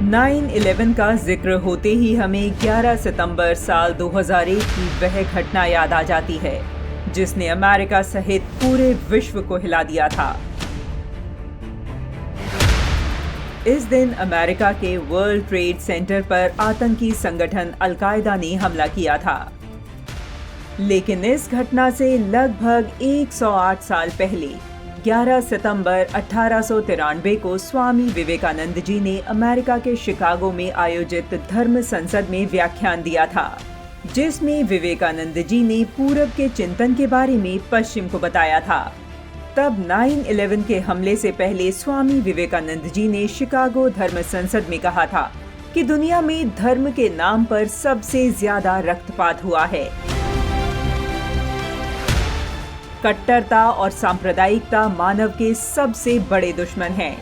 9/11 का जिक्र होते ही हमें 11 सितंबर साल 2001 की वह घटना याद आ जाती है जिसने अमेरिका सहित पूरे विश्व को हिला दिया था। इस दिन अमेरिका के वर्ल्ड ट्रेड सेंटर पर आतंकी संगठन अल-कायदा ने हमला किया था। लेकिन इस घटना से लगभग 108 साल पहले 11 सितंबर 1893 को स्वामी विवेकानंद जी ने अमेरिका के शिकागो में आयोजित धर्म संसद में व्याख्यान दिया था, जिसमें विवेकानंद जी ने पूरब के चिंतन के बारे में पश्चिम को बताया था। तब 9/11 के हमले से पहले स्वामी विवेकानंद जी ने शिकागो धर्म संसद में कहा था कि दुनिया में धर्म के नाम पर सबसे ज्यादा रक्तपात हुआ है। कट्टरता और सांप्रदायिकता मानव के सबसे बड़े दुश्मन हैं।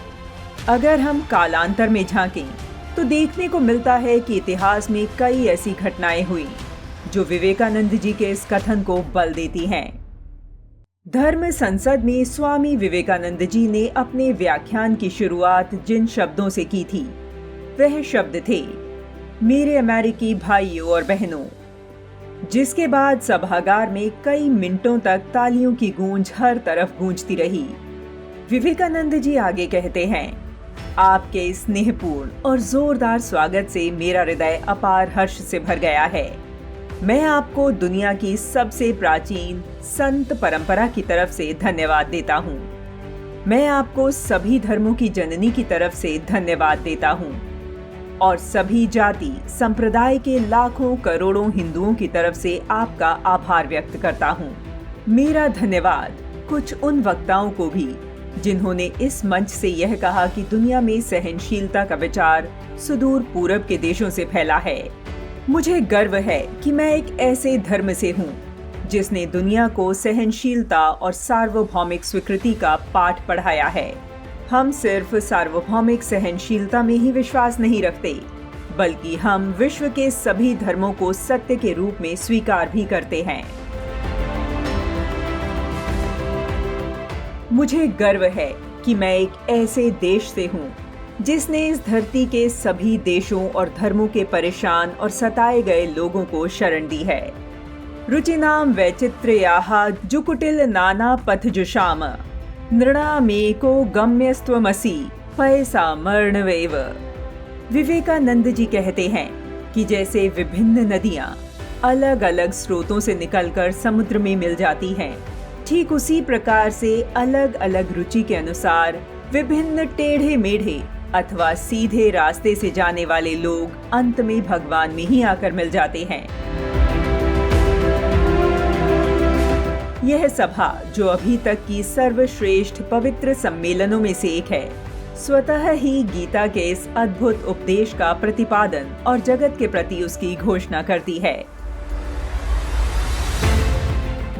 अगर हम कालांतर में झांकें तो देखने को मिलता है कि इतिहास में कई ऐसी घटनाएं हुई जो विवेकानंद जी के इस कथन को बल देती हैं। धर्म संसद में स्वामी विवेकानंद जी ने अपने व्याख्यान की शुरुआत जिन शब्दों से की थी, वह शब्द थे, मेरे अमेरिकी भाइयों और बहनों, जिसके बाद सभागार में कई मिनटों तक तालियों की गूंज हर तरफ गूंजती रही। विवेकानंद जी आगे कहते हैं, आपके स्नेहपूर्ण और जोरदार स्वागत से मेरा हृदय अपार हर्ष से भर गया है। मैं आपको दुनिया की सबसे प्राचीन संत परंपरा की तरफ से धन्यवाद देता हूँ। मैं आपको सभी धर्मों की जननी की तरफ से धन्यवाद देता हूँ और सभी जाति संप्रदाय के लाखों करोड़ों हिंदुओं की तरफ से आपका आभार व्यक्त करता हूँ। मेरा धन्यवाद कुछ उन वक्ताओं को भी जिन्होंने इस मंच से यह कहा कि दुनिया में सहनशीलता का विचार सुदूर पूरब के देशों से फैला है। मुझे गर्व है कि मैं एक ऐसे धर्म से हूँ जिसने दुनिया को सहनशीलता और सार्वभौमिक स्वीकृति का पाठ पढ़ाया है। हम सिर्फ सार्वभौमिक सहनशीलता में ही विश्वास नहीं रखते, बल्कि हम विश्व के सभी धर्मों को सत्य के रूप में स्वीकार भी करते हैं। मुझे गर्व है कि मैं एक ऐसे देश से हूँ जिसने इस धरती के सभी देशों और धर्मों के परेशान और सताए गए लोगों को शरण दी है। रुचिनाम वैचित्र्याः जुकुटिल नाना पथजुषाम नृणामेको गम्यस्त्वमसि पैसा मर्णवेव। विवेकानंद जी कहते हैं कि जैसे विभिन्न नदियां अलग अलग स्रोतों से निकलकर समुद्र में मिल जाती हैं, ठीक उसी प्रकार से अलग अलग रुचि के अनुसार विभिन्न टेढ़े मेढ़े अथवा सीधे रास्ते से जाने वाले लोग अंत में भगवान में ही आकर मिल जाते हैं। यह सभा, जो अभी तक की सर्वश्रेष्ठ पवित्र सम्मेलनों में से एक है, स्वतः ही गीता के इस अद्भुत उपदेश का प्रतिपादन और जगत के प्रति उसकी घोषणा करती है।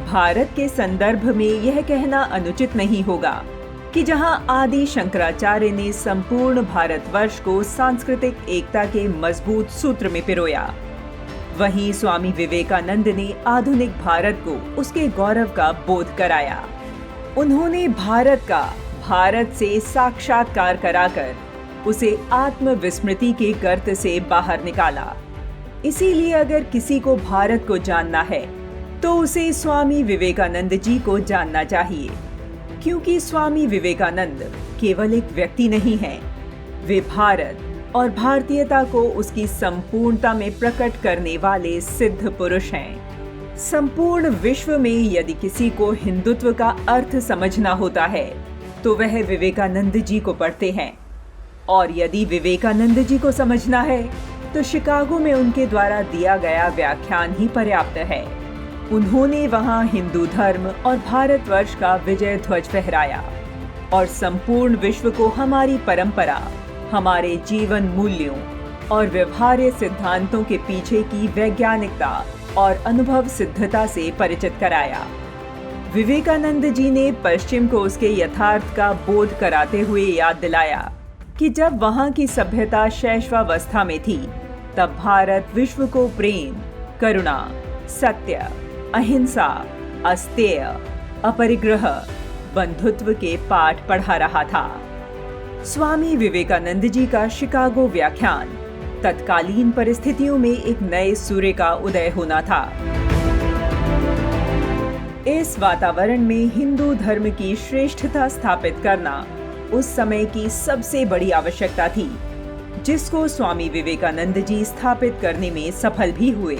भारत के संदर्भ में यह कहना अनुचित नहीं होगा कि जहां आदि शंकराचार्य ने संपूर्ण भारतवर्ष को सांस्कृतिक एकता के मजबूत सूत्र में पिरोया, वहीं स्वामी विवेकानंद ने आधुनिक भारत को उसके गौरव का बोध कराया। उन्होंने भारत से साक्षात्कार कराकर उसे आत्मविस्मृति के गर्त से बाहर निकाला। इसीलिए अगर किसी को भारत को जानना है तो उसे स्वामी विवेकानंद जी को जानना चाहिए, क्योंकि स्वामी विवेकानंद केवल एक व्यक्ति नहीं है, वे भारत और भारतीयता को उसकी संपूर्णता में प्रकट करने वाले सिद्ध पुरुष हैं। संपूर्ण विश्व में यदि किसी को हिंदुत्व का अर्थ समझना होता है तो वह विवेकानंद जी को पढ़ते हैं, और यदि विवेकानंद जी को समझना है तो शिकागो में उनके द्वारा दिया गया व्याख्यान ही पर्याप्त है। उन्होंने वहां हिंदू धर्म और भारतवर्ष का विजय ध्वज फहराया और संपूर्ण विश्व को हमारी परंपरा, हमारे जीवन मूल्यों और व्यवहार्य सिद्धांतों के पीछे की वैज्ञानिकता और अनुभव सिद्धता से परिचित कराया। विवेकानंद जी ने पश्चिम को उसके यथार्थ का बोध कराते हुए याद दिलाया कि जब वहां की सभ्यता शैशवावस्था में थी, तब भारत विश्व को प्रेम, करुणा, सत्य, अहिंसा, अस्तेय, अपरिग्रह, बंधुत्व के पाठ पढ़ा रहा था। स्वामी विवेकानंद जी का शिकागो व्याख्यान। तत्कालीन परिस्थितियों में एक नए सूर्य का उदय होना था। इस वातावरण में हिंदू धर्म की श्रेष्ठता स्थापित करना उस समय की सबसे बड़ी आवश्यकता थी, जिसको स्वामी विवेकानंद जी स्थापित करने में सफल भी हुए।